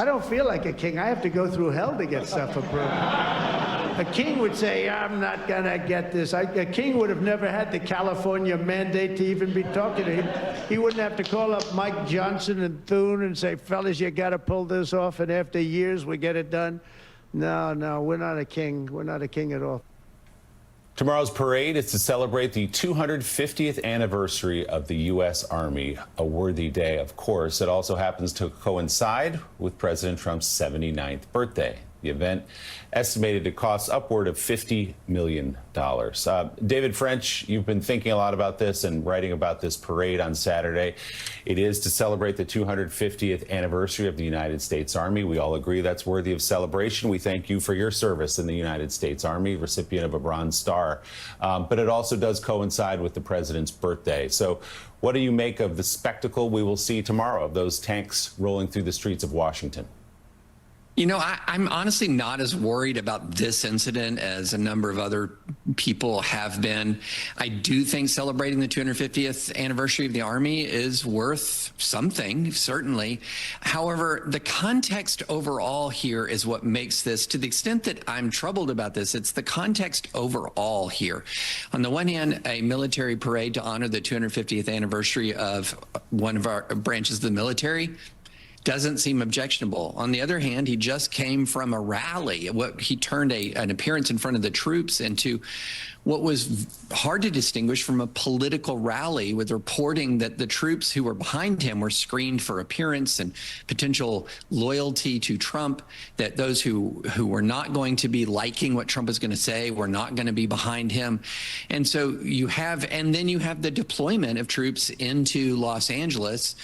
I don't feel like a king. I have to go through hell to get stuff approved. A king would say, I'm not going to get this. A king would have never had the California mandate to even be talking to him. He wouldn't have to call up Mike Johnson and Thune and say, fellas, you got to pull this off, and after years we get it done. No, we're not a king. We're not a king at all. Tomorrow's parade is to celebrate the 250th anniversary of the U.S. Army, a worthy day, of course. It also happens to coincide with President Trump's 79th birthday. The event estimated to cost upward of $50 million. David French, you've been thinking a lot about this and writing about this parade on Saturday. It is to celebrate the 250th anniversary of the United States Army. We all agree that's worthy of celebration. We thank you for your service in the United States Army, recipient of a Bronze Star. But it also does coincide with the president's birthday. So what do you make of the spectacle we will see tomorrow of those tanks rolling through the streets of Washington? You know, I'm honestly not as worried about this incident as a number of other people have been. I do think celebrating the 250th anniversary of the Army is worth something, certainly. However, the context overall here is what makes this, to the extent that I'm troubled about this, it's the context overall here. On the one hand, a military parade to honor the 250th anniversary of one of our branches of the military doesn't seem objectionable. On the other hand, he just came from a rally. He turned an appearance in front of the troops into what was hard to distinguish from a political rally, with reporting that the troops who were behind him were screened for appearance and potential loyalty to Trump, that those who were not going to be liking what Trump was going to say were not going to be behind him. And so then you have the deployment of troops into Los Angeles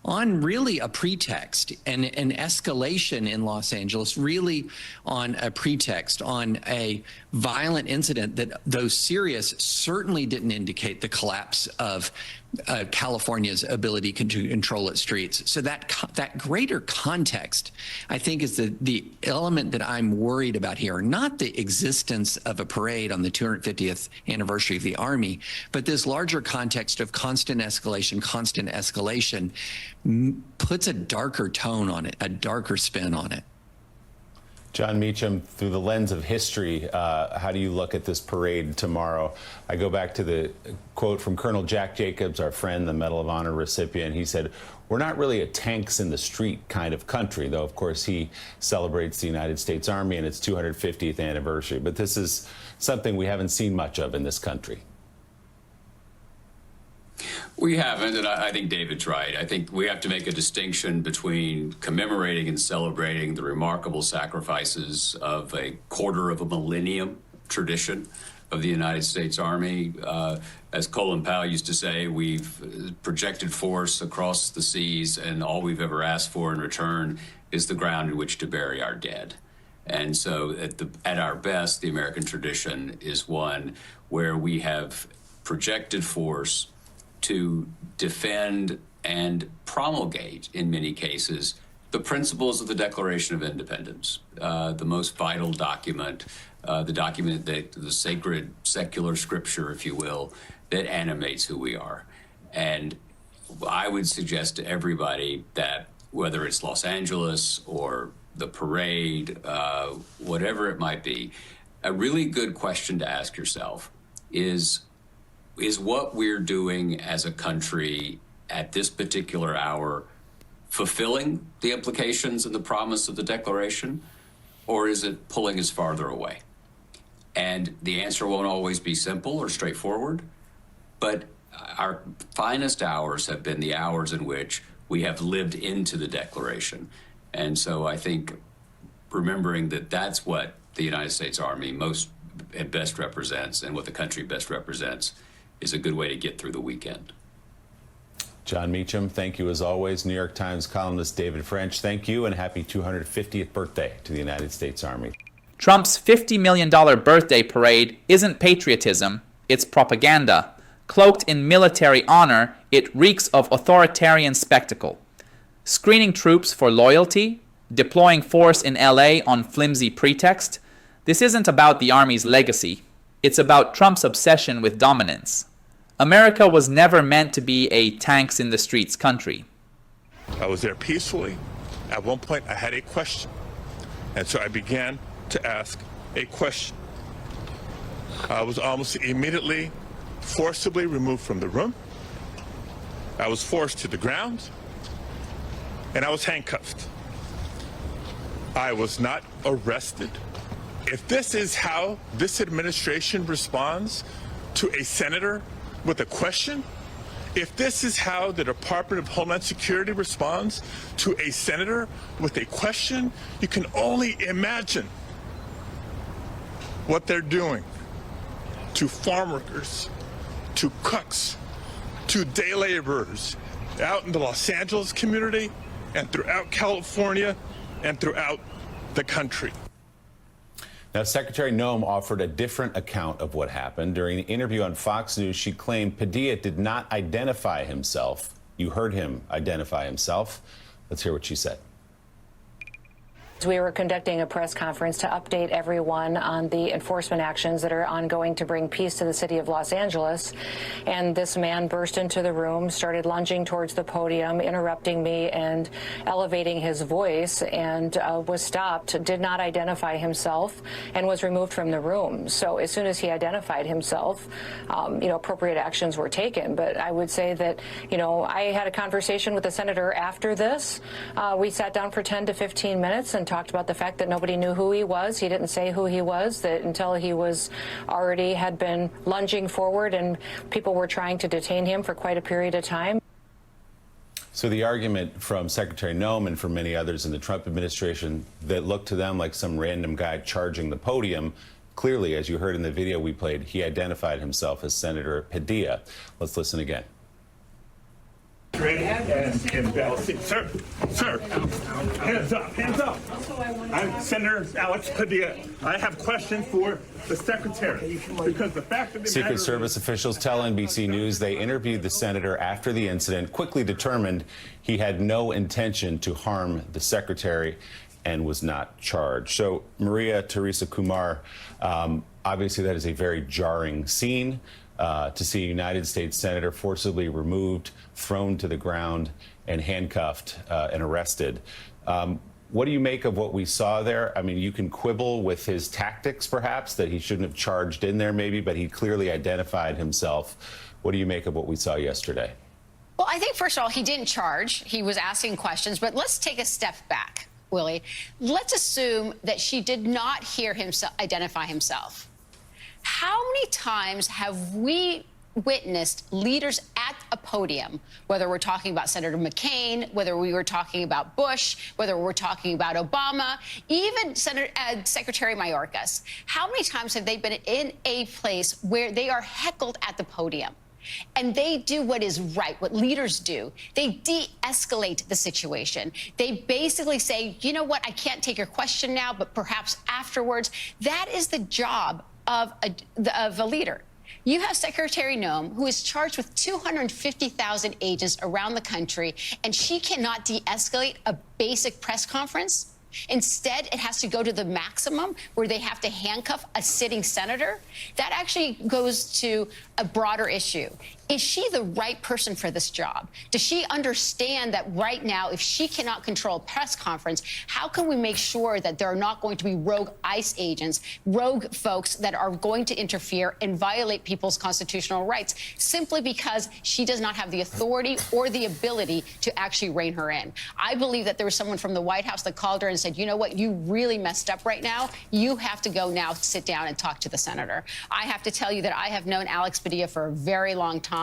on really a pretext, and an escalation in Los Angeles, really on a pretext, on a violent incident that, though serious, certainly didn't indicate the collapse of California's ability to control its streets. So that greater context, I think, is the element that I'm worried about here. Not the existence of a parade on the 250th anniversary of the Army, but this larger context of constant escalation puts a darker tone on it, a darker spin on it. John Meacham, through the lens of history, how do you look at this parade tomorrow? I go back to the quote from Colonel Jack Jacobs, our friend, the Medal of Honor recipient. He said, "We're not really a tanks in the street kind of country," though, of course, he celebrates the United States Army and its 250th anniversary. But this is something we haven't seen much of in this country. We haven't, and I think David's right. I think we have to make a distinction between commemorating and celebrating the remarkable sacrifices of a quarter of a millennium tradition of the United States Army. As Colin Powell used to say, we've projected force across the seas, and all we've ever asked for in return is the ground in which to bury our dead. And so at our best, the American tradition is one where we have projected force to defend and promulgate, in many cases, the principles of the Declaration of Independence, the most vital document, the document that the sacred secular scripture, if you will, that animates who we are. And I would suggest to everybody that whether it's Los Angeles or the parade, whatever it might be, a really good question to ask yourself is what we're doing as a country at this particular hour fulfilling the implications and the promise of the Declaration, or is it pulling us farther away? And the answer won't always be simple or straightforward, but our finest hours have been the hours in which we have lived into the Declaration. And so I think remembering that that's what the United States Army most and best represents, and what the country best represents, is a good way to get through the weekend. John Meacham, thank you as always. New York Times columnist David French, thank you, and happy 250th birthday to the United States Army. Trump's $50 million birthday parade isn't patriotism, it's propaganda. Cloaked in military honor, it reeks of authoritarian spectacle. Screening troops for loyalty, deploying force in LA on flimsy pretext. This isn't about the Army's legacy. It's about Trump's obsession with dominance. America was never meant to be a tanks in the streets country. I was there peacefully. At one point, I had a question, and so I began to ask a question. I was almost immediately forcibly removed from the room. I was forced to the ground, and I was handcuffed. I was not arrested. If this is how this administration responds to a senator with a question, if this is how the Department of Homeland Security responds to a senator with a question, you can only imagine what they're doing to farm workers, to cooks, to day laborers out in the Los Angeles community and throughout California and throughout the country. Now, Secretary Noem offered a different account of what happened. During the interview on Fox News, she claimed Padilla did not identify himself. You heard him identify himself. Let's hear what she said. We were conducting a press conference to update everyone on the enforcement actions that are ongoing to bring peace to the city of Los Angeles. And this man burst into the room, started lunging towards the podium, interrupting me and elevating his voice, and was stopped, did not identify himself, and was removed from the room. So as soon as he identified himself, appropriate actions were taken. But I would say that, I had a conversation with the senator after this. We sat down for 10 to 15 minutes and talked about the fact that nobody knew who he was. He didn't say who he was, that until he was already had been lunging forward and people were trying to detain him for quite a period of time. So the argument from Secretary Noem and from many others in the Trump administration that looked to them like some random guy charging the podium, clearly, as you heard in the video we played, he identified himself as Senator Padilla. Let's listen again. Sir, hands up. I'm Senator Alex Padilla. I have questions for the secretary because the fact of the matter Secret Service officials tell NBC News they interviewed the senator after the incident, quickly determined he had no intention to harm the secretary and was not charged. So, Maria Teresa Kumar, obviously that is a very jarring scene. To see a United States senator forcibly removed, thrown to the ground, and handcuffed and arrested. What do you make of what we saw there? I mean, you can quibble with his tactics, perhaps, that he shouldn't have charged in there maybe, but he clearly identified himself. What do you make of what we saw yesterday? Well, I think, first of all, he didn't charge. He was asking questions. But let's take a step back, Willie. Let's assume that she did not hear him identify himself. How many times have we witnessed leaders at a podium, whether we're talking about Senator McCain, whether we were talking about Bush, whether we're talking about Obama, even Secretary Mayorkas, how many times have they been in a place where they are heckled at the podium? And they do what is right, what leaders do. They de-escalate the situation. They basically say, you know what, I can't take your question now, but perhaps afterwards. That is the job of a leader. You have Secretary Noem, who is charged with 250,000 agents around the country, and she cannot de-escalate a basic press conference. Instead, it has to go to the maximum where they have to handcuff a sitting senator. That actually goes to a broader issue. Is she the right person for this job? Does she understand that right now, if she cannot control a press conference, how can we make sure that there are not going to be rogue ICE agents, rogue folks that are going to interfere and violate people's constitutional rights simply because she does not have the authority or the ability to actually rein her in? I believe that there was someone from the White House that called her and said, you know what, you really messed up right now. You have to go now sit down and talk to the senator. I have to tell you that I have known Alex Padilla for a very long time.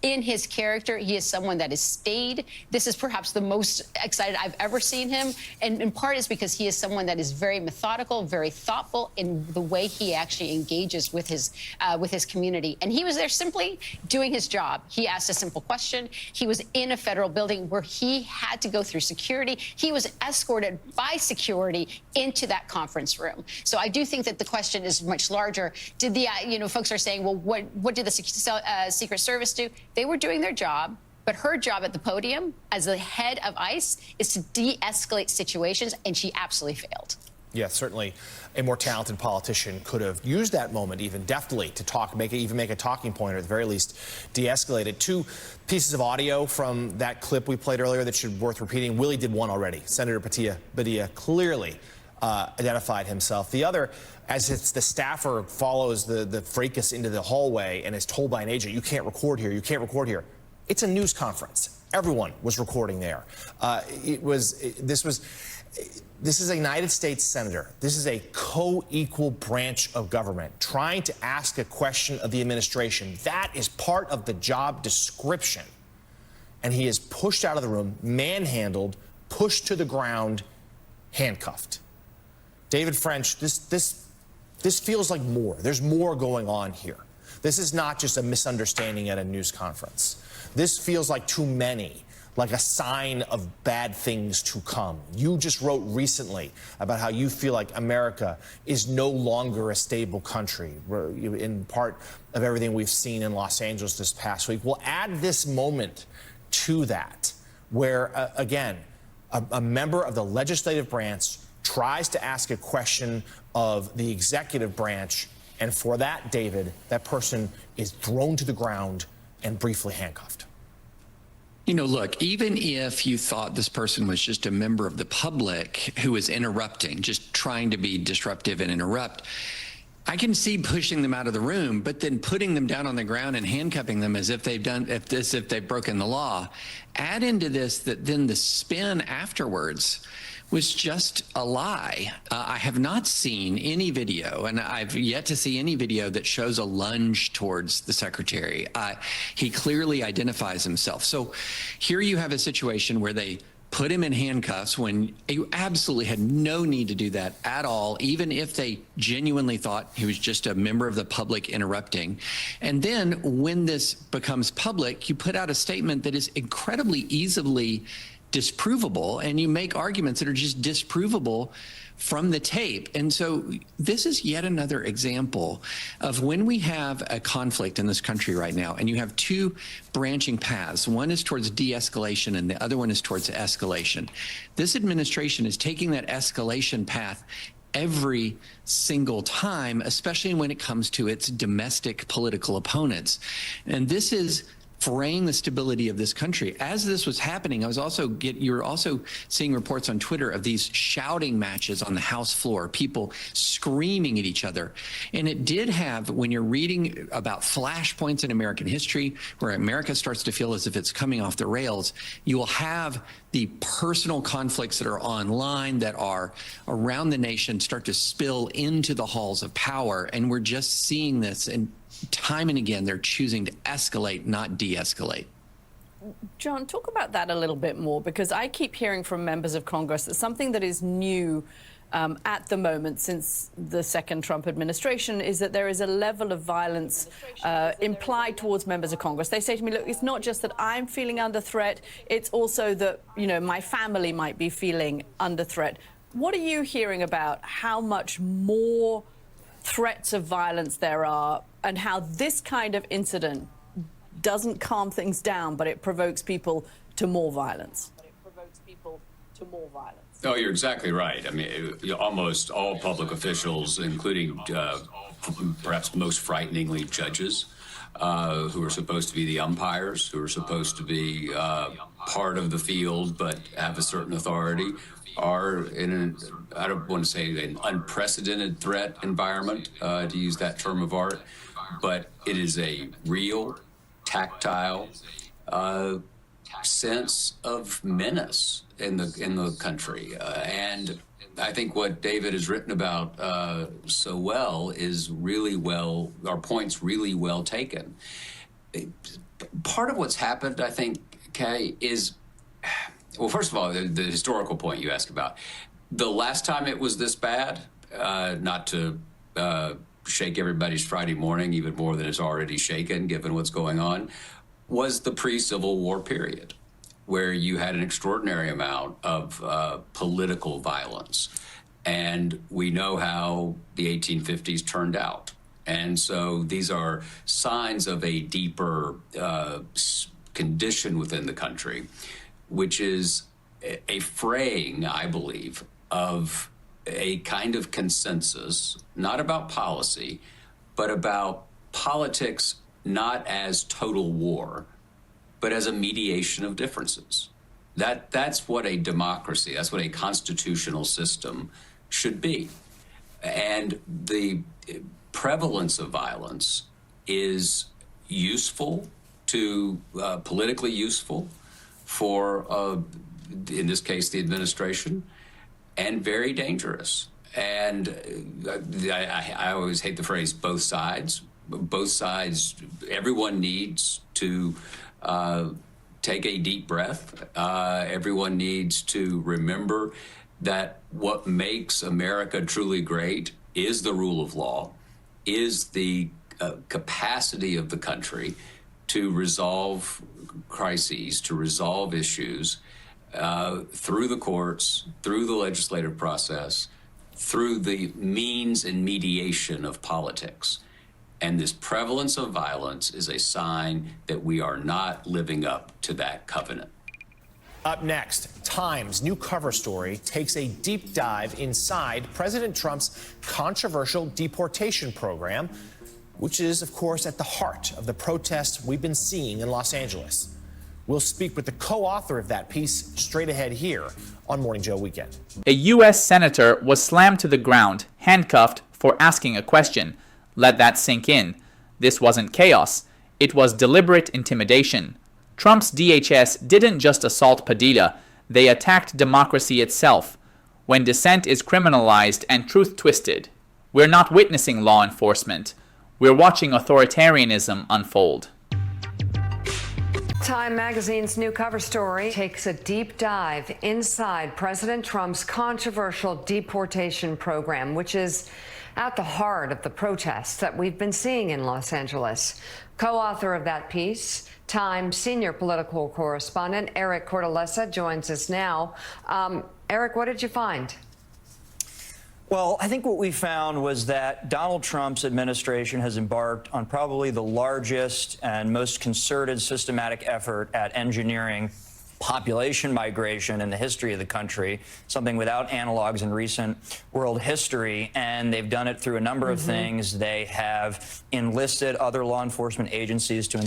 In his character, he is someone that is staid. This is perhaps the most excited I've ever seen him. And in part is because he is someone that is very methodical, very thoughtful in the way he actually engages with his community. And he was there simply doing his job. He asked a simple question. He was in a federal building where he had to go through security. He was escorted by security into that conference room. So I do think that the question is much larger. Did the, folks are saying, well, what did the Secret Service do? They were doing their job, but her job at the podium as the head of ICE is to de-escalate situations, and she absolutely failed. Yeah, certainly a more talented politician could have used that moment even deftly to talk, make a talking point, or at the very least de-escalate it. Two pieces of audio from that clip we played earlier that should be worth repeating. Willie did one already. Senator Padilla clearly identified himself. The other, as the staffer follows the fracas into the hallway and is told by an agent, you can't record here, you can't record here. It's a news conference. Everyone was recording there. This is a United States senator. This is a co-equal branch of government trying to ask a question of the administration. That is part of the job description. And he is pushed out of the room, manhandled, pushed to the ground, handcuffed. David French, this feels like more. There's more going on here. This is not just a misunderstanding at a news conference. This feels like too many, like a sign of bad things to come. You just wrote recently about how you feel like America is no longer a stable country, in part of everything we've seen in Los Angeles this past week. We'll add this moment to that, where, again, a member of the legislative branch tries to ask a question of the executive branch, and for that, David, that person is thrown to the ground and briefly handcuffed. You know, look, even if you thought this person was just a member of the public who was interrupting, just trying to be disruptive and interrupt, I can see pushing them out of the room, but then putting them down on the ground and handcuffing them as if they've broken the law. Add into this that then the spin afterwards was just a lie. I have not seen any video, and I've yet to see any video that shows a lunge towards the secretary. He clearly identifies himself. So here you have a situation where they put him in handcuffs when you absolutely had no need to do that at all, even if they genuinely thought he was just a member of the public interrupting. And then when this becomes public, you put out a statement that is incredibly easily disprovable, and you make arguments that are just disprovable from the tape. And so this is yet another example of when we have a conflict in this country right now, and you have two branching paths. One is towards de-escalation, and the other one is towards escalation. This administration is taking that escalation path every single time, especially when it comes to its domestic political opponents. And this is fraying the stability of this country. As this was happening, you were also seeing reports on Twitter of these shouting matches on the House floor, people screaming at each other. And it did have, when you're reading about flashpoints in American history, where America starts to feel as if it's coming off the rails, you will have the personal conflicts that are online, that are around the nation, start to spill into the halls of power. And we're just seeing this, and time and again, they're choosing to escalate, not de-escalate. John, talk about that a little bit more, because I keep hearing from members of Congress that something that is new at the moment since the second Trump administration is that there is a level of violence implied towards members of Congress. They say to me, look, it's not just that I'm feeling under threat, it's also that, you know, my family might be feeling under threat. What are you hearing about how much more threats of violence there are, and how this kind of incident doesn't calm things down, but it provokes people to more violence? Oh, you're exactly right. I mean, almost all public officials, including perhaps most frighteningly judges, who are supposed to be the umpires, who are supposed to be part of the field but have a certain authority, are in I don't want to say an unprecedented threat environment, to use that term of art, but it is a real, tactile sense of menace in the country. And I think what David has written about so well is our point's really well taken. Part of what's happened, I think, Kay, is, well, first of all, the historical point you asked about. The last time it was this bad, not to shake everybody's Friday morning even more than it's already shaken, given what's going on, was the pre-Civil War period, where you had an extraordinary amount of political violence. And we know how the 1850s turned out. And so these are signs of a deeper condition within the country, which is a fraying, I believe, of a kind of consensus, not about policy, but about politics not as total war, but as a mediation of differences. That's what a democracy, that's what a constitutional system should be. And the prevalence of violence is useful to, politically useful for, in this case, the administration, and very dangerous. And I always hate the phrase both sides. Both sides, everyone needs to take a deep breath. Everyone needs to remember that what makes America truly great is the rule of law, is the capacity of the country to resolve crises, to resolve issues through the courts, through the legislative process, through the means and mediation of politics. And this prevalence of violence is a sign that we are not living up to that covenant. Up next, Time's new cover story takes a deep dive inside President Trump's controversial deportation program, which is, of course, at the heart of the protests we've been seeing in Los Angeles. We'll speak with the co-author of that piece straight ahead here on Morning Joe Weekend. A U.S. senator was slammed to the ground, handcuffed, for asking a question. Let that sink in. This wasn't chaos. It was deliberate intimidation. Trump's DHS didn't just assault Padilla. They attacked democracy itself. When dissent is criminalized and truth twisted, we're not witnessing law enforcement. We're watching authoritarianism unfold. Time magazine's new cover story takes a deep dive inside President Trump's controversial deportation program, which is at the heart of the protests that we've been seeing in Los Angeles. Co-author of that piece, Time senior political correspondent Eric Cortellessa joins us now. Eric, what did you find? Well, I think what we found was that Donald Trump's administration has embarked on probably the largest and most concerted systematic effort at engineering population migration in the history of the country, something without analogs in recent world history. And they've done it through a number of things. They have enlisted other law enforcement agencies to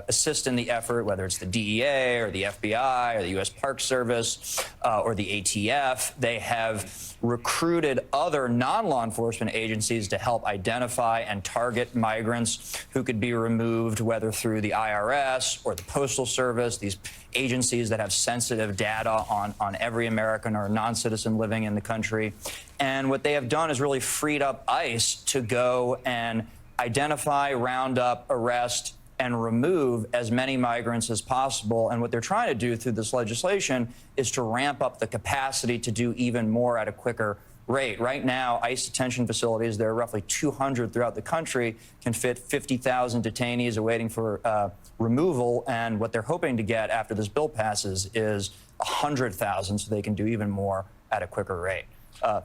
assist in the effort, whether it's the DEA or the FBI or the U.S. Park Service or the ATF. They have recruited other non-law enforcement agencies to help identify and target migrants who could be removed, whether through the IRS or the Postal Service, these agencies that have sensitive data on every American or non-citizen living in the country. And what they have done is really freed up ICE to go and identify, round up, arrest, and remove as many migrants as possible. And what they're trying to do through this legislation is to ramp up the capacity to do even more at a quicker rate. Right now, ICE detention facilities, there are roughly 200 throughout the country, can fit 50,000 detainees awaiting for removal. And what they're hoping to get after this bill passes is 100,000 so they can do even more at a quicker rate. Go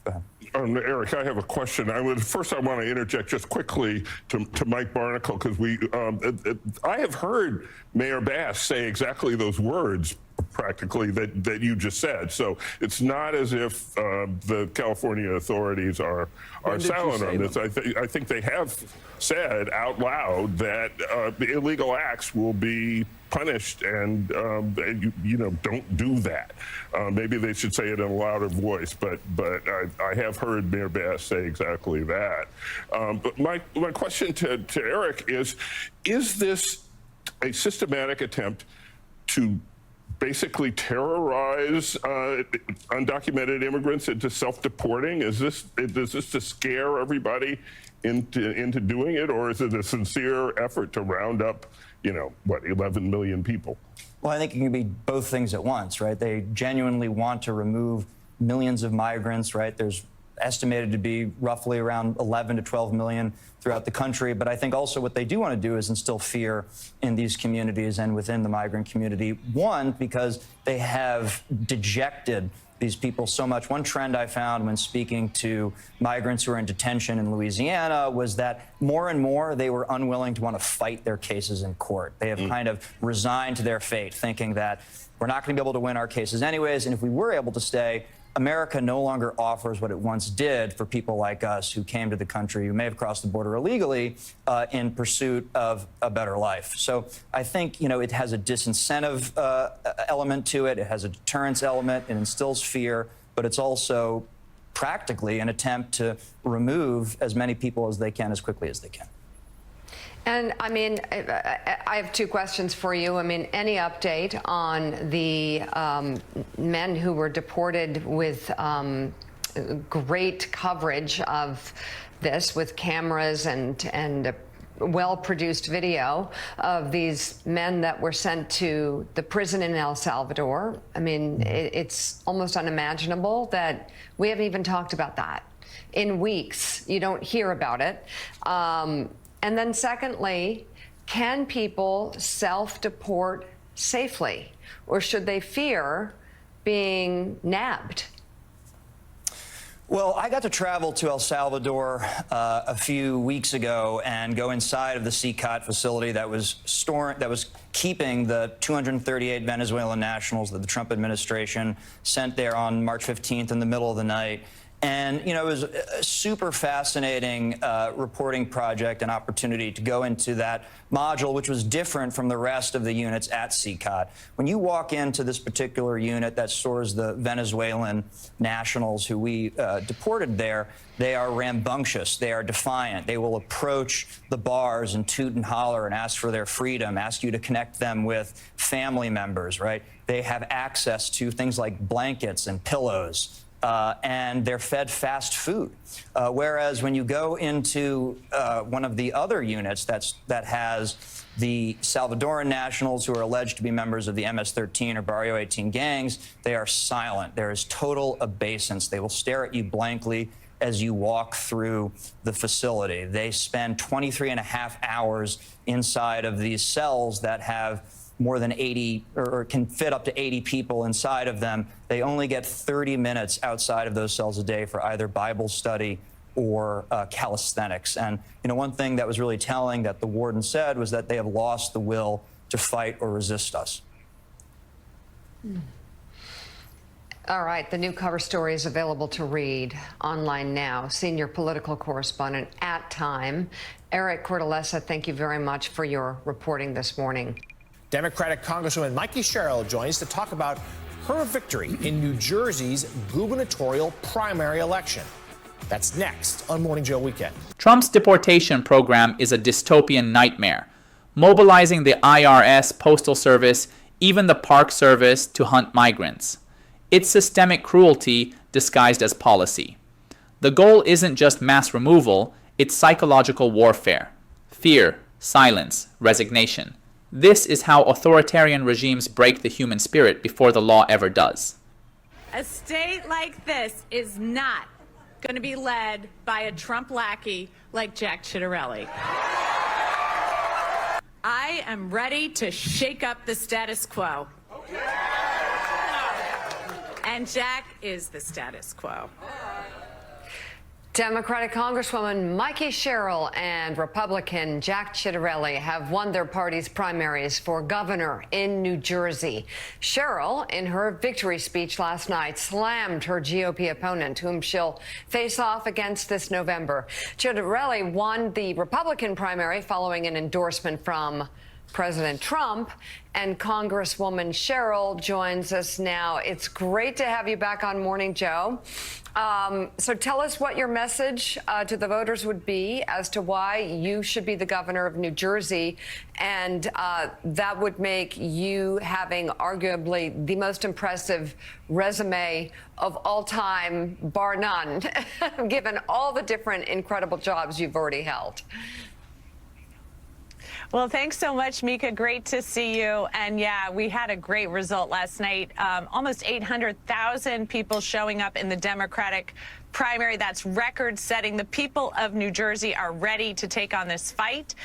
ahead. Eric, I have a question. First, I want to interject just quickly to Mike Barnicle, because I have heard Mayor Bass say exactly those words, practically, that you just said. So it's not as if the California authorities are silent on this. I think they have said out loud that the illegal acts will be punished, and don't do that. Maybe they should say it in a louder voice, but I have heard Mayor Bass say exactly that. But my question to Eric is this a systematic attempt to basically terrorize undocumented immigrants into self-deporting? Is this to scare everybody into doing it, or is it a sincere effort to round up, 11 million people? Well, I think it can be both things at once, right? They genuinely want to remove millions of migrants, right? There's estimated to be roughly around 11 to 12 million throughout the country. But I think also what they do want to do is instill fear in these communities and within the migrant community. One, because they have dejected these people so much. One trend I found when speaking to migrants who are in detention in Louisiana was that more and more they were unwilling to want to fight their cases in court. They have kind of resigned to their fate, thinking that we're not going to be able to win our cases anyways, and if we were able to stay, America no longer offers what it once did for people like us who came to the country, who may have crossed the border illegally in pursuit of a better life. So I think, it has a disincentive element to it. It has a deterrence element. It instills fear, but it's also practically an attempt to remove as many people as they can as quickly as they can. And I mean, I have two questions for you. I mean, any update on the men who were deported with great coverage of this with cameras and well-produced video of these men that were sent to the prison in El Salvador? I mean, it's almost unimaginable that we haven't even talked about that in weeks. You don't hear about it. And then secondly, can people self-deport safely, or should they fear being nabbed? Well, I got to travel to El Salvador a few weeks ago and go inside of the CCOT facility that was keeping the 238 Venezuelan nationals that the Trump administration sent there on March 15th in the middle of the night. And, it was a super fascinating reporting project and opportunity to go into that module, which was different from the rest of the units at CCOT. When you walk into this particular unit that stores the Venezuelan nationals who we deported there, they are rambunctious. They are defiant. They will approach the bars and toot and holler and ask for their freedom, ask you to connect them with family members, right? They have access to things like blankets and pillows. And they're fed fast food. Whereas when you go into one of the other units that has the Salvadoran nationals who are alleged to be members of the MS-13 or Barrio 18 gangs, they are silent. There is total obeisance. They will stare at you blankly as you walk through the facility. They spend 23 and a half hours inside of these cells that have more than 80 or can fit up to 80 people inside of them. They only get 30 minutes outside of those cells a day for either Bible study or calisthenics. And one thing that was really telling that the warden said was that they have lost the will to fight or resist us. All right, the new cover story is available to read online now. Senior political correspondent at Time, Eric Cortellessa, thank you very much for your reporting this morning. Democratic Congresswoman Mikey Sherrill joins to talk about her victory in New Jersey's gubernatorial primary election. That's next on Morning Joe Weekend. Trump's deportation program is a dystopian nightmare, mobilizing the IRS, Postal Service, even the Park Service to hunt migrants. It's systemic cruelty disguised as policy. The goal isn't just mass removal, it's psychological warfare. Fear, silence, resignation. This is how authoritarian regimes break the human spirit before the law ever does. A state like this is not going to be led by a Trump lackey like Jack Ciattarelli. I am ready to shake up the status quo. And Jack is the status quo. Democratic Congresswoman Mikey Sherrill and Republican Jack Ciattarelli have won their party's primaries for governor in New Jersey. Sherrill, in her victory speech last night, slammed her GOP opponent, whom she'll face off against this November. Ciattarelli won the Republican primary following an endorsement from President Trump, and Congresswoman Sherrill joins us now. It's great to have you back on Morning Joe. So tell us what your message to the voters would be as to why you should be the governor of New Jersey, and that would make you having arguably the most impressive resume of all time, bar none, given all the different incredible jobs you've already held. Well, thanks so much, Mika. Great to see you. And yeah, we had a great result last night. Almost 800,000 people showing up in the Democratic primary. That's record-setting. The people of New Jersey are ready to take on this fight.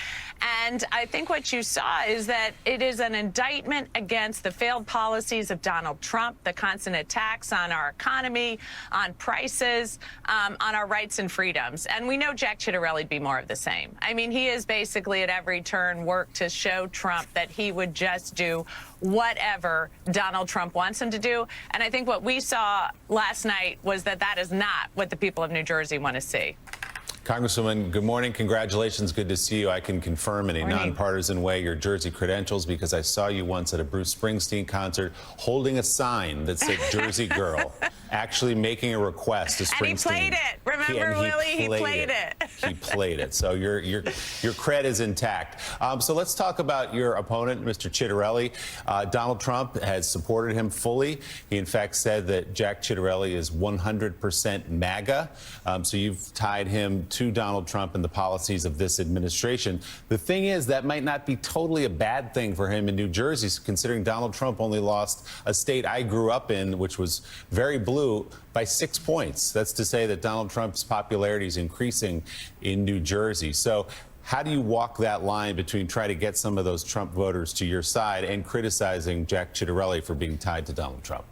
And I think what you saw is that it is an indictment against the failed policies of Donald Trump, the constant attacks on our economy, on prices, on our rights and freedoms. And we know Jack Ciattarelli would be more of the same. I mean, he is basically at every turn worked to show Trump that he would just do whatever Donald Trump wants him to do. And I think what we saw last night was that that is not what the people of New Jersey want to see. Congresswoman, good morning. Congratulations. Good to see you. I can confirm in a nonpartisan way your Jersey credentials because I saw you once at a Bruce Springsteen concert holding a sign that said Jersey Girl, actually making a request to Springsteen. And he played it. Remember, Willie? He played it. He played it. So your cred is intact. So let's talk about your opponent, Mr. Ciattarelli. Donald Trump has supported him fully. He, in fact, said that Jack Ciattarelli is 100% MAGA. So you've tied him to Donald Trump and the policies of this administration. The thing is, that might not be totally a bad thing for him in New Jersey, considering Donald Trump only lost a state I grew up in, which was very blue, by 6 points. That's to say that Donald Trump's popularity is increasing in New Jersey. So how do you walk that line between trying to get some of those Trump voters to your side and criticizing Jack Ciattarelli for being tied to Donald Trump?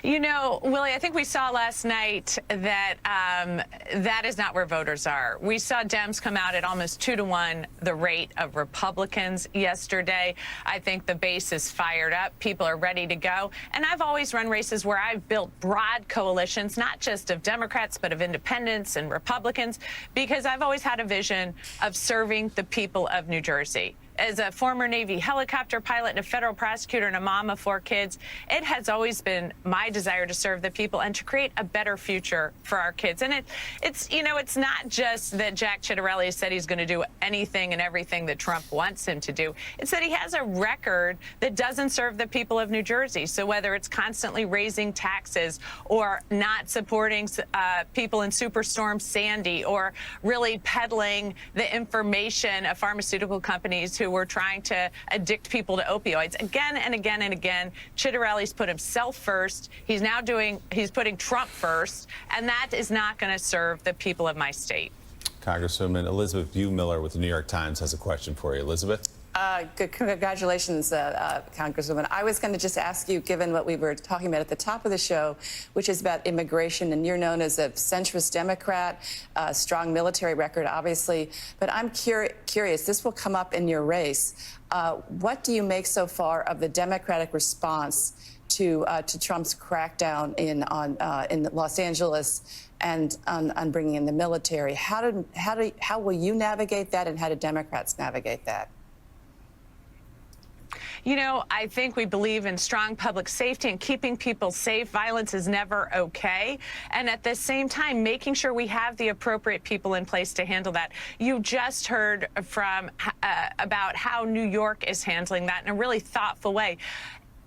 You know, Willie, I think we saw last night that that is not where voters are. We saw Dems come out at almost 2-to-1 the rate of Republicans yesterday. I think the base is fired up. People are ready to go. And I've always run races where I've built broad coalitions, not just of Democrats, but of independents and Republicans, because I've always had a vision of serving the people of New Jersey. As a former Navy helicopter pilot and a federal prosecutor and a mom of 4 kids, it has always been my desire to serve the people and to create a better future for our kids. And it's you know, it's not just that Jack Ciattarelli said he's going to do anything and everything that Trump wants him to do. It's that he has a record that doesn't serve the people of New Jersey. So whether it's constantly raising taxes or not supporting people in Superstorm Sandy or really peddling the information of pharmaceutical companies who were trying to addict people to opioids. Again and again and again, Ciattarelli's put himself first. He's putting Trump first, and that is not going to serve the people of my state. Congresswoman Elizabeth Miller with the New York Times has a question for you. Elizabeth? Good. Congratulations, Congresswoman. I was going to just ask you, given what we were talking about at the top of the show, which is about immigration, and you're known as a centrist Democrat, strong military record, obviously. But I'm curious, this will come up in your race. What do you make so far of the Democratic response to Trump's crackdown in Los Angeles and on bringing in the military? How will you navigate that, and how do Democrats navigate that? You know, I think we believe in strong public safety and keeping people safe. Violence is never okay. And at the same time, making sure we have the appropriate people in place to handle that. You just heard from about how New York is handling that in a really thoughtful way.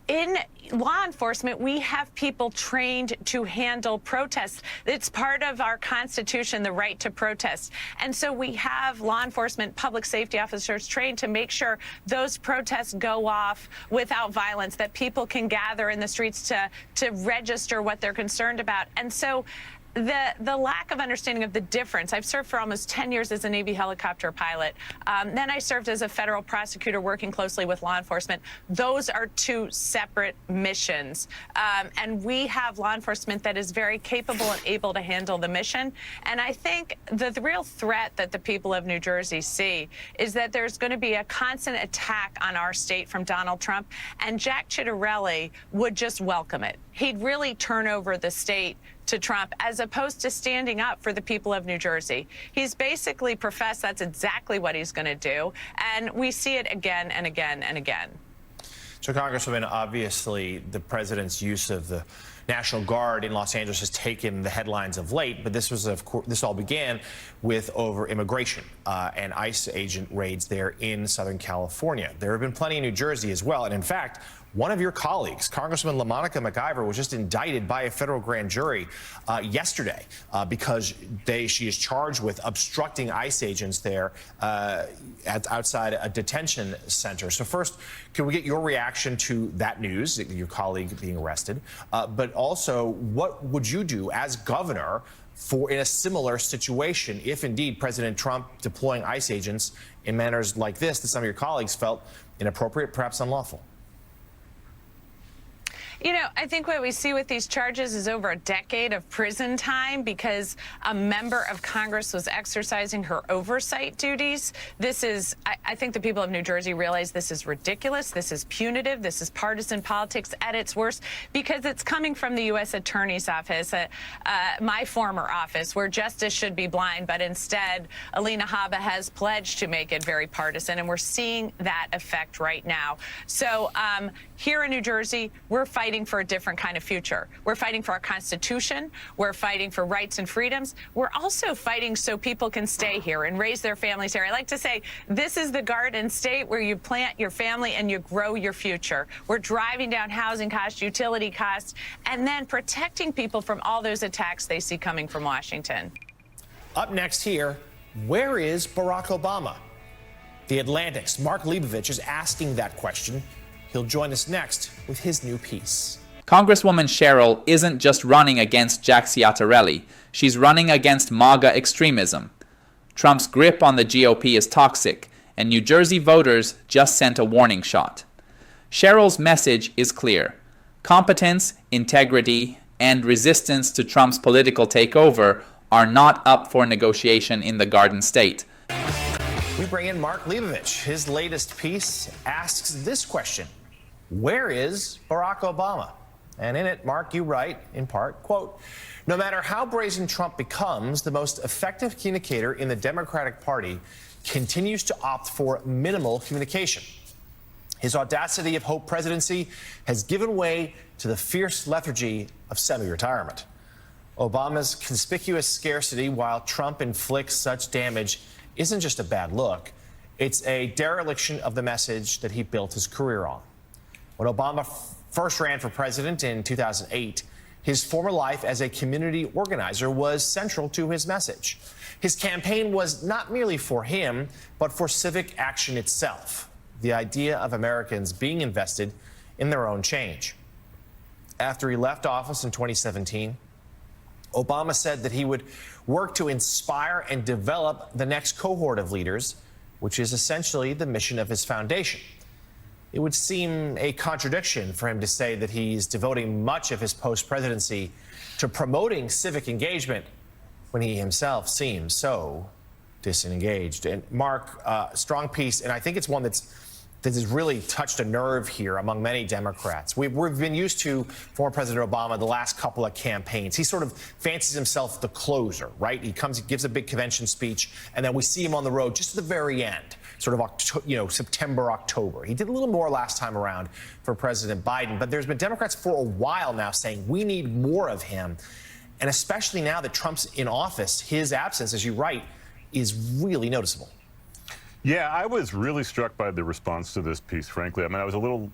In law enforcement, we have people trained to handle protests. It's part of our Constitution, the right to protest. And so we have law enforcement, public safety officers trained to make sure those protests go off without violence, that people can gather in the streets to register what they're concerned about. And so the lack of understanding of the difference. I've served for almost 10 years as a Navy helicopter pilot. Then I served as a federal prosecutor working closely with law enforcement. Those are 2 separate missions. And we have law enforcement that is very capable and able to handle the mission. And I think the real threat that the people of New Jersey see is that there's going to be a constant attack on our state from Donald Trump. And Jack Ciattarelli would just welcome it. He'd really turn over the state to Trump, as opposed to standing up for the people of New Jersey. He's basically professed that's exactly what he's going to do, and we see it again and again and again. So, Congresswoman, obviously the president's use of the National Guard in Los Angeles has taken the headlines of late, but this was, of course, this all began with over immigration and ICE agent raids there in Southern California. There have been plenty in New Jersey as well, and in fact, one of your colleagues, Congresswoman LaMonica McIver, was just indicted by a federal grand jury yesterday because she is charged with obstructing ICE agents there outside a detention center. So first, can we get your reaction to that news, your colleague being arrested? But also, what would you do as governor in a similar situation if indeed President Trump deploying ICE agents in manners like this that some of your colleagues felt inappropriate, perhaps unlawful? You know, I think what we see with these charges is over a decade of prison time because a member of Congress was exercising her oversight duties. This is, I think the people of New Jersey realize this is ridiculous. This is punitive. This is partisan politics at its worst because it's coming from the U.S. Attorney's Office, my former office, where justice should be blind. But instead, Alina Habba has pledged to make it very partisan, and we're seeing that effect right now. So here in New Jersey, we're fighting for a different kind of future. We're fighting for our Constitution. We're fighting for rights and freedoms. We're also fighting so people can stay here and raise their families here. I like to say this is the Garden State where you plant your family and you grow your future. We're driving down housing costs, utility costs, and then protecting people from all those attacks they see coming from Washington. Up next here, where is Barack Obama? The Atlantic's Mark Leibovich is asking that question. He'll join us next with his new piece. Congresswoman Cheryl isn't just running against Jack Ciattarelli. She's running against MAGA extremism. Trump's grip on the GOP is toxic, and New Jersey voters just sent a warning shot. Cheryl's message is clear. Competence, integrity, and resistance to Trump's political takeover are not up for negotiation in the Garden State. We bring in Mark Leibovich. His latest piece asks this question: where is Barack Obama? And in it, Mark, you write, in part, quote, no matter how brazen Trump becomes, the most effective communicator in the Democratic Party continues to opt for minimal communication. His audacity of hope presidency has given way to the fierce lethargy of semi-retirement. Obama's conspicuous scarcity while Trump inflicts such damage isn't just a bad look. It's a dereliction of the message that he built his career on. When Obama first ran for president in 2008, his former life as a community organizer was central to his message. His campaign was not merely for him, but for civic action itself, the idea of Americans being invested in their own change. After he left office in 2017, Obama said that he would work to inspire and develop the next cohort of leaders, which is essentially the mission of his foundation. It would seem a contradiction for him to say that he's devoting much of his post-presidency to promoting civic engagement when he himself seems so disengaged. And Mark, strong piece, and I think it's one that has really touched a nerve here among many Democrats. We've been used to former President Obama the last couple of campaigns. He sort of fancies himself the closer, right? He gives a big convention speech, and then we see him on the road just at the very end, sort of September, October. He did a little more last time around for President Biden, but there's been Democrats for a while now saying we need more of him. And especially now that Trump's in office, his absence, as you write, is really noticeable. Yeah, I was really struck by the response to this piece, frankly. I mean, I was a little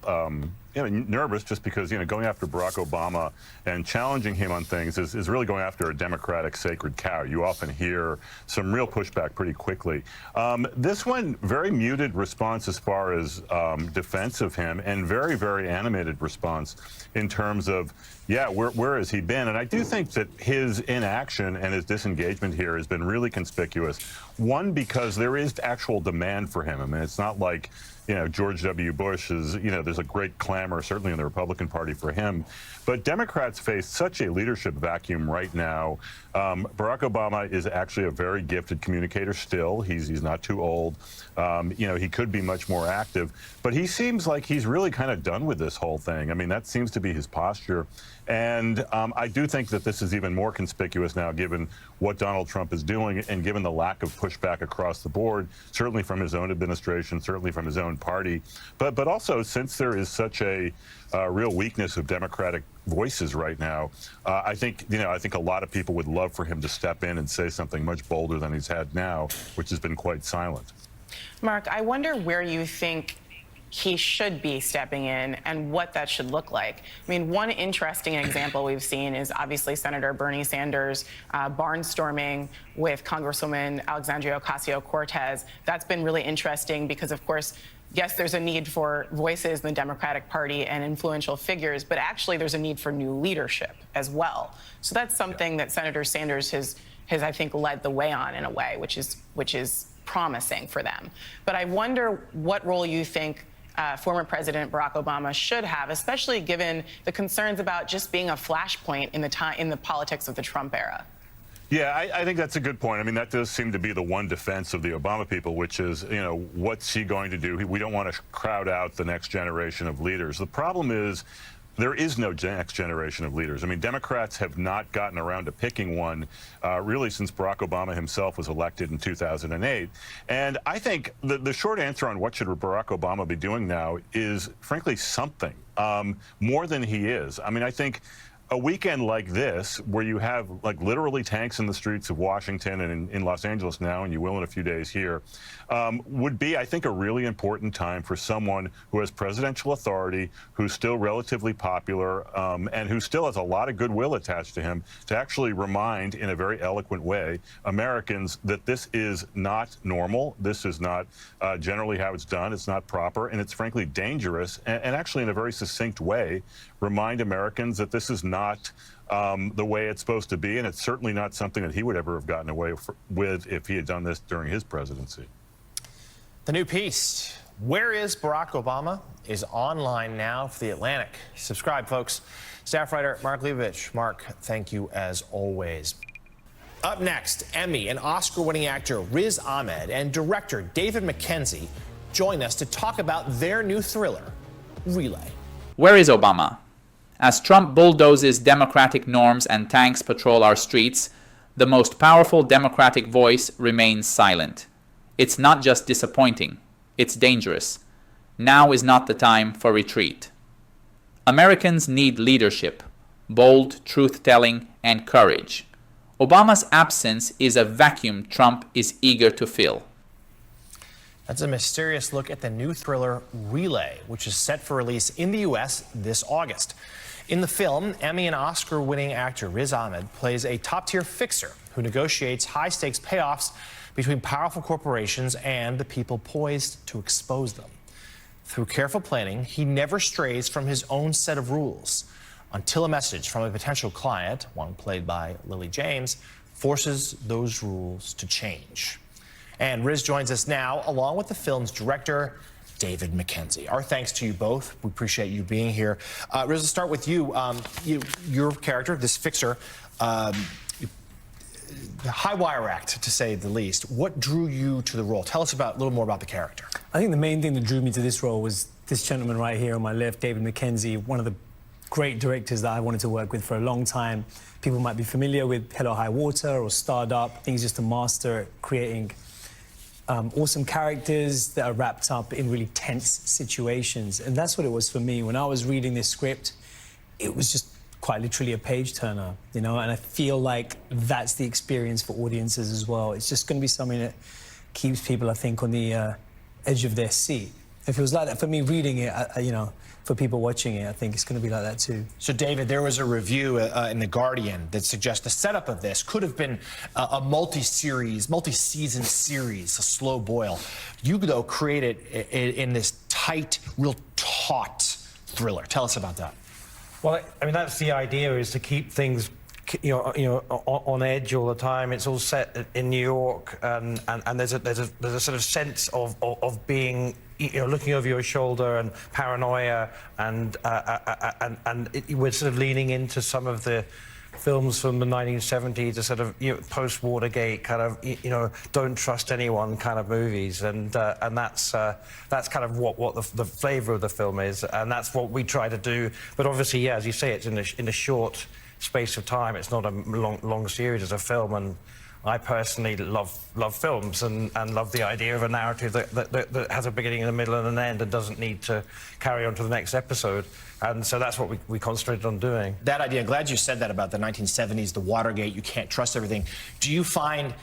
nervous just because, going after Barack Obama and challenging him on things is really going after a Democratic sacred cow. You often hear some real pushback pretty quickly. This one, very muted response as far as defense of him, and very, very animated response in terms of, yeah, where has he been? And I do think that his inaction and his disengagement here has been really conspicuous. One, because there is actual demand for him. I mean, it's not like, George W. Bush is, there's a great clamor, certainly in the Republican Party, for him. But Democrats face such a leadership vacuum right now. Barack Obama is actually a very gifted communicator still. He's not too old. He could be much more active. But he seems like he's really kind of done with this whole thing. I mean, that seems to be his posture. And I do think that this is even more conspicuous now, given what Donald Trump is doing and given the lack of pushback across the board, certainly from his own administration, certainly from his own party. But also, since there is such a real weakness of Democratic voices right now, I think a lot of people would love for him to step in and say something much bolder than he's had now, which has been quite silent. Mark, I wonder where you think he should be stepping in and what that should look like. I mean, one interesting example we've seen is obviously Senator Bernie Sanders barnstorming with Congresswoman Alexandria Ocasio-Cortez. That's been really interesting because, of course, yes, there's a need for voices in the Democratic Party and influential figures, but actually there's a need for new leadership as well. So that's something that Senator Sanders has I think, led the way on in a way, which is promising for them. But I wonder what role you think former President Barack Obama should have, especially given the concerns about just being a flashpoint in the politics of the Trump era. Yeah, I think that's a good point. I mean, that does seem to be the one defense of the Obama people, which is, you know, what's he going to do? We don't want to crowd out the next generation of leaders. The problem is there is no next generation of leaders. I mean, Democrats have not gotten around to picking one really since Barack Obama himself was elected in 2008. And I think the short answer on what should Barack Obama be doing now is, frankly, something more than he is. I mean, I think a weekend like this, where you have like literally tanks in the streets of Washington and in Los Angeles now, and you will in a few days here, would be, I think, a really important time for someone who has presidential authority, who's still relatively popular, and who still has a lot of goodwill attached to him, to actually remind, in a very eloquent way, Americans that this is not normal. This is not generally how it's done. It's not proper, and it's frankly dangerous, and actually in a very succinct way, remind Americans that this is not the way it's supposed to be, and it's certainly not something that he would ever have gotten away with if he had done this during his presidency. The new piece, Where is Barack Obama?, is online now for The Atlantic. Subscribe, folks. Staff writer Mark Leibovich. Mark, thank you as always. Up next, Emmy and Oscar-winning actor Riz Ahmed and director David Mackenzie join us to talk about their new thriller, Relay. Where is Obama? As Trump bulldozes democratic norms and tanks patrol our streets, the most powerful democratic voice remains silent. It's not just disappointing, it's dangerous. Now is not the time for retreat. Americans need leadership, bold truth-telling, and courage. Obama's absence is a vacuum Trump is eager to fill. That's a mysterious look at the new thriller Relay, which is set for release in the U.S. this August. In the film, Emmy and Oscar-winning actor Riz Ahmed plays a top-tier fixer who negotiates high-stakes payoffs between powerful corporations and the people poised to expose them. Through careful planning, he never strays from his own set of rules until a message from a potential client, one played by Lily James, forces those rules to change. And Riz joins us now, along with the film's director, David Mackenzie. Our thanks to you both. We appreciate you being here. Riz, let's start with you. Your character, this fixer, the high wire act, to say the least. What drew you to the role? Tell us a little more about the character. I think the main thing that drew me to this role was this gentleman right here on my left, David Mackenzie, one of the great directors that I wanted to work with for a long time. People might be familiar with Hell or High Water or Starred Up. I think he's just a master at creating awesome characters that are wrapped up in really tense situations. And that's what it was for me. When I was reading this script, it was just quite literally a page turner, you know, and I feel like that's the experience for audiences as well. It's just going to be something that keeps people, I think, on the edge of their seat. If it was like that for me reading it, you know, for people watching it, I think it's going to be like that too. So, David, there was a review in The Guardian that suggests the setup of this could have been a multi-season series, a slow boil. You, though, created it in this tight, real taut thriller. Tell us about that. Well, I mean, that's the idea, is to keep things, you know, on edge all the time. It's all set in New York, and there's a sort of sense of being, you know, looking over your shoulder and paranoia, and we're sort of leaning into some of the films from the 1970s, the sort of, you know, post-Watergate kind of, you know, don't trust anyone kind of movies, and that's kind of what the flavour of the film is, and that's what we try to do. But obviously, yeah, as you say, it's in a short space of time. It's not a long series as a film, and I personally love films and love the idea of a narrative that has a beginning and a middle and an end and doesn't need to carry on to the next episode. And so that's what we concentrated on doing. That idea, I'm glad you said that about the 1970s, the Watergate, you can't trust everything. Do you find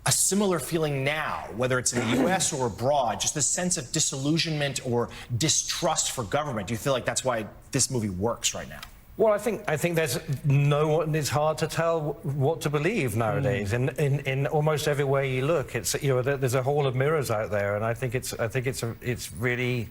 a similar feeling now, whether it's in the U.S. or abroad, just a sense of disillusionment or distrust for government? Do you feel like that's why this movie works right now? Well, I think there's it's hard to tell what to believe nowadays. In almost every way you look, it's, you know, there's a hall of mirrors out there, and I think the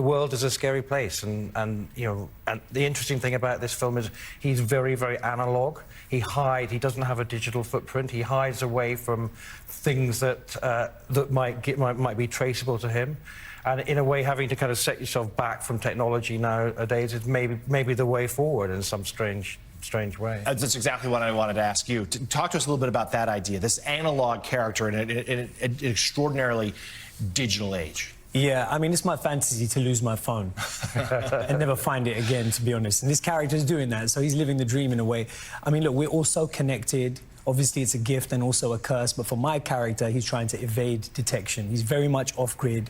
world is a scary place, and you know, and the interesting thing about this film is he's very, very analog. He doesn't have a digital footprint. He hides away from things that might be traceable to him. And in a way, having to kind of set yourself back from technology nowadays is maybe the way forward in some strange way. That's exactly what I wanted to ask you. Talk to us a little bit about that idea, this analog character in an extraordinarily digital age. Yeah, I mean, it's my fantasy to lose my phone and never find it again, to be honest. And this character's doing that, so he's living the dream in a way. I mean, look, we're all so connected. Obviously, it's a gift and also a curse, but for my character, he's trying to evade detection. He's very much off-grid.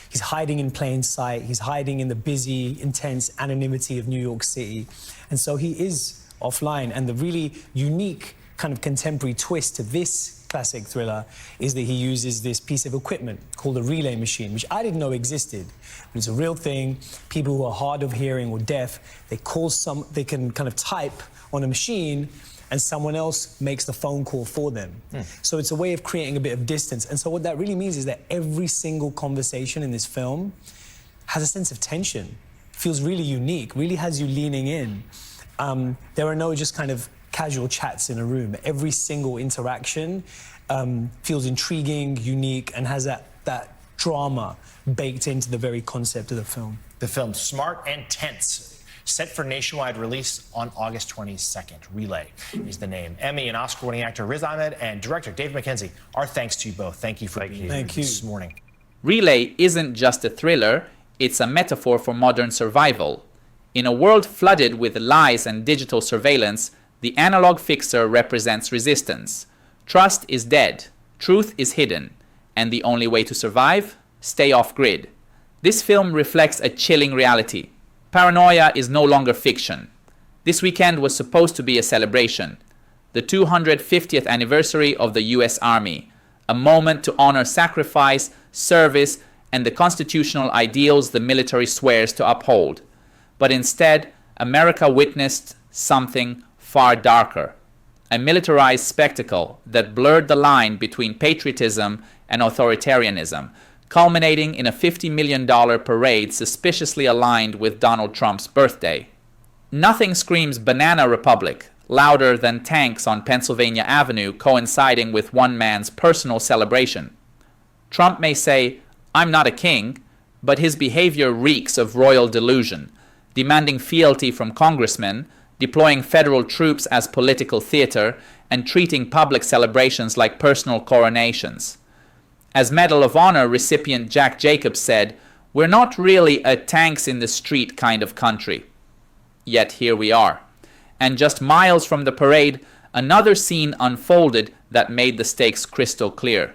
He's hiding in plain sight. He's hiding in the busy, intense anonymity of New York City. And so he is offline. And the really unique kind of contemporary twist to this classic thriller is that he uses this piece of equipment called a relay machine, which I didn't know existed. But it's a real thing. People who are hard of hearing or deaf, they can kind of type on a machine and someone else makes the phone call for them. So it's a way of creating a bit of distance. And so what that really means is that every single conversation in this film has a sense of tension, feels really unique, really has you leaning in. There are no just kind of casual chats in a room. Every single interaction feels intriguing, unique, and has that drama baked into the very concept of the film. The film Smart and Tense, set for nationwide release on August 22nd. Relay is the name. Emmy and Oscar-winning actor Riz Ahmed and director David Mackenzie, our thanks to you both. Thank you for being here this morning. Relay isn't just a thriller, it's a metaphor for modern survival. In a world flooded with lies and digital surveillance, the analog fixer represents resistance. Trust is dead, truth is hidden, and the only way to survive? Stay off-grid. This film reflects a chilling reality. Paranoia is no longer fiction. This weekend was supposed to be a celebration. The 250th anniversary of the US Army, a moment to honor sacrifice, service, and the constitutional ideals the military swears to uphold. But instead, America witnessed something far darker. A militarized spectacle that blurred the line between patriotism and authoritarianism, culminating in a $50 million parade suspiciously aligned with Donald Trump's birthday. Nothing screams Banana Republic louder than tanks on Pennsylvania Avenue coinciding with one man's personal celebration. Trump may say, "I'm not a king," but his behavior reeks of royal delusion, demanding fealty from congressmen, deploying federal troops as political theater, and treating public celebrations like personal coronations. As Medal of Honor recipient Jack Jacobs said, "We're not really a tanks in the street kind of country." Yet here we are. And just miles from the parade, another scene unfolded that made the stakes crystal clear.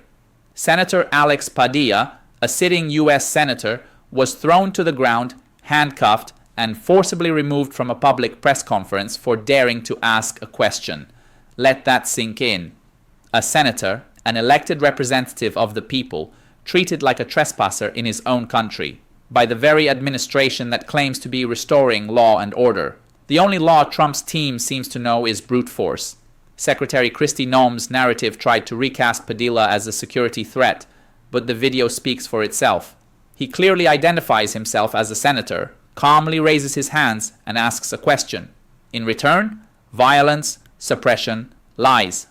Senator Alex Padilla, a sitting U.S. senator, was thrown to the ground, handcuffed, and forcibly removed from a public press conference for daring to ask a question. Let that sink in. A senator, an elected representative of the people, treated like a trespasser in his own country, by the very administration that claims to be restoring law and order. The only law Trump's team seems to know is brute force. Secretary Kristi Noem's narrative tried to recast Padilla as a security threat, but the video speaks for itself. He clearly identifies himself as a senator, calmly raises his hands and asks a question. In return, violence, suppression, lies.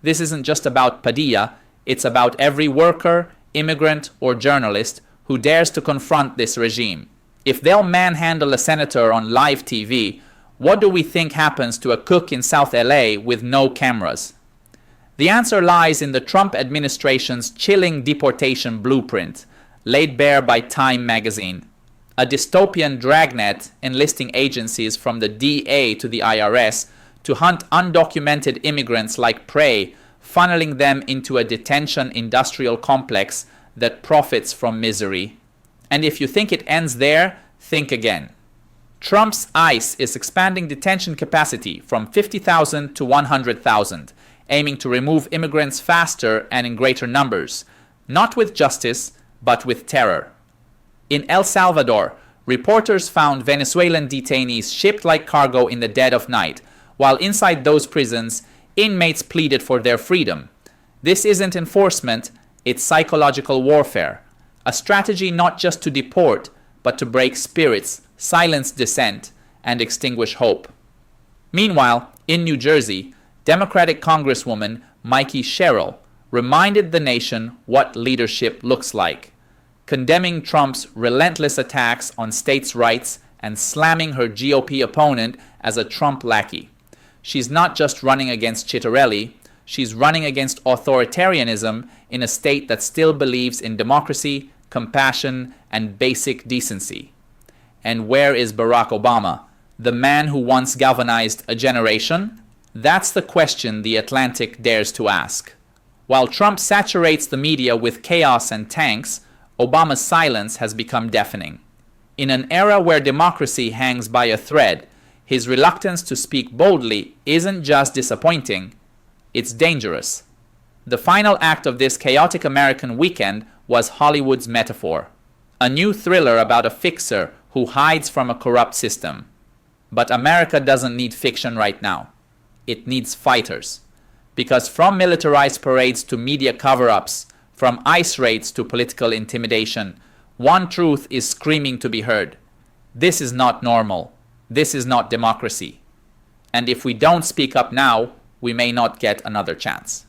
This isn't just about Padilla, it's about every worker, immigrant, or journalist who dares to confront this regime. If they'll manhandle a senator on live TV, what do we think happens to a cook in South LA with no cameras? The answer lies in the Trump administration's chilling deportation blueprint, laid bare by Time magazine. A dystopian dragnet enlisting agencies from the DA to the IRS to hunt undocumented immigrants like prey, funneling them into a detention industrial complex that profits from misery. And if you think it ends there, think again. Trump's ICE is expanding detention capacity from 50,000 to 100,000, aiming to remove immigrants faster and in greater numbers, not with justice, but with terror. In El Salvador, reporters found Venezuelan detainees shipped like cargo in the dead of night, while inside those prisons, inmates pleaded for their freedom. This isn't enforcement, it's psychological warfare, a strategy not just to deport, but to break spirits, silence dissent, and extinguish hope. Meanwhile, in New Jersey, Democratic Congresswoman Mikey Sherrill reminded the nation what leadership looks like. condemning Trump's relentless attacks on states' rights and slamming her GOP opponent as a Trump lackey. She's not just running against Chitterelli, she's running against authoritarianism in a state that still believes in democracy, compassion, and basic decency. And where is Barack Obama, the man who once galvanized a generation? That's the question The Atlantic dares to ask. While Trump saturates the media with chaos and tanks, Obama's silence has become deafening. In an era where democracy hangs by a thread, his reluctance to speak boldly isn't just disappointing, it's dangerous. The final act of this chaotic American weekend was Hollywood's Metaphor, a new thriller about a fixer who hides from a corrupt system. But America doesn't need fiction right now. It needs fighters. Because from militarized parades to media cover-ups, from ICE raids to political intimidation, one truth is screaming to be heard. This is not normal. This is not democracy. And if we don't speak up now, we may not get another chance.